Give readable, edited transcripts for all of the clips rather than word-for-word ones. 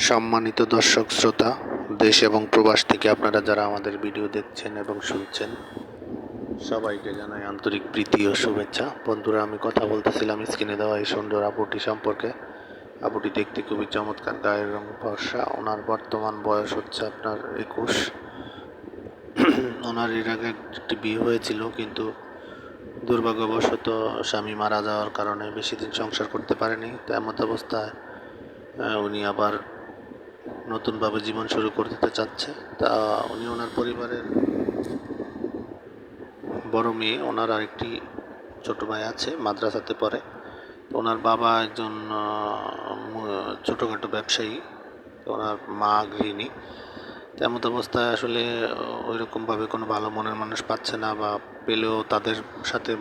সম্মানিত দর্শক শ্রোতা, দেশ এবং প্রবাস থেকে আপনারা যারা আমাদের ভিডিও দেখছেন এবং শুনছেন, সবাইকে জানাই আন্তরিক প্রীতি ও শুভেচ্ছা। বন্ধুরা, আমি কথা বলতেছিলাম স্ক্রিনে দেওয়া এই সুন্দর আপুটি সম্পর্কে। আপুটি দেখতে খুবই চমৎকার, গায়ের রং ফর্সা। ওনার বর্তমান বয়স হচ্ছে আপনার 21। ওনার এর আগে একটি বিয়ে হয়েছিল, কিন্তু দুর্ভাগ্যবশত স্বামী মারা যাওয়ার কারণে বেশি দিন সংসার করতে পারেনি। তো এমত অবস্থায় উনি আবার নতুনভাবে জীবন শুরু করতে চাচ্ছে। তা উনি ওনার পরিবারের বড় মেয়ে, ওনার আরেকটি ছোট ভাই আছে, মাদ্রাসাতে পড়ে। ওনার বাবা একজন ছোটোখাটো ব্যবসায়ী, ওনার মা গৃহিণী। তেমন অবস্থায় আসলে ওইরকমভাবে কোনো ভালো মনের মানুষ পাচ্ছে না, বা পেলেও তাদের সাথে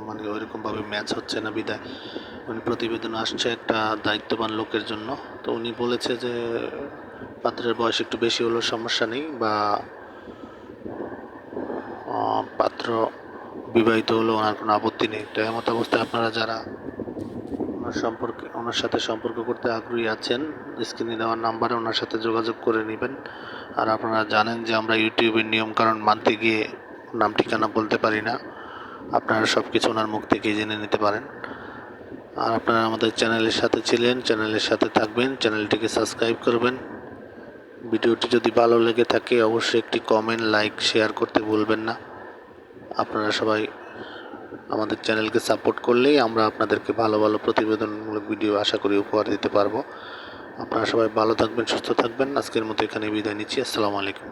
মানে ওইরকমভাবে ম্যাচ হচ্ছে না। বিদায় উনি প্রতিবেদন আসছে একটা দায়িত্ববান লোকের জন্য। তো উনি বলেছে যে পাত্রের বয়স একটু বেশি হলেও সমস্যা নেই, বা পাত্র বিবাহিত হলেও ওনার কোনো আপত্তি নেই। তো এমত অবস্থায় আপনারা যারা ওনার সাথে সম্পর্ক করতে আগ্রহী আছেন, স্ক্রিনে দেওয়ার নাম্বারে ওনার সাথে যোগাযোগ করে নেবেন। আর আপনারা জানেন যে আমরা ইউটিউবের নিয়মকানুন মানতে গিয়ে নাম ঠিকানা বলতে পারি না। আপনারা সব কিছু ওনার মুখ থেকেই জেনে নিতে পারেন। আর আপনারা আমাদের চ্যানেলের সাথে ছিলেন, চ্যানেলের সাথে থাকবেন, চ্যানেলটিকে সাবস্ক্রাইব করবেন। ভিডিওটি যদি ভালো লেগে থাকে অবশ্যই একটি কমেন্ট, লাইক, শেয়ার করতে ভুলবেন না। আপনারা সবাই আমাদের চ্যানেলকে সাপোর্ট করলেই আমরা আপনাদেরকে ভালো ভালো প্রতিবেদনমূলক ভিডিও আশা করি উপহার দিতে পারবো। আপনারা সবাই ভালো থাকবেন, সুস্থ থাকবেন। আজকের মতো এখানে বিদায় নিচ্ছি। আসসালামু আলাইকুম।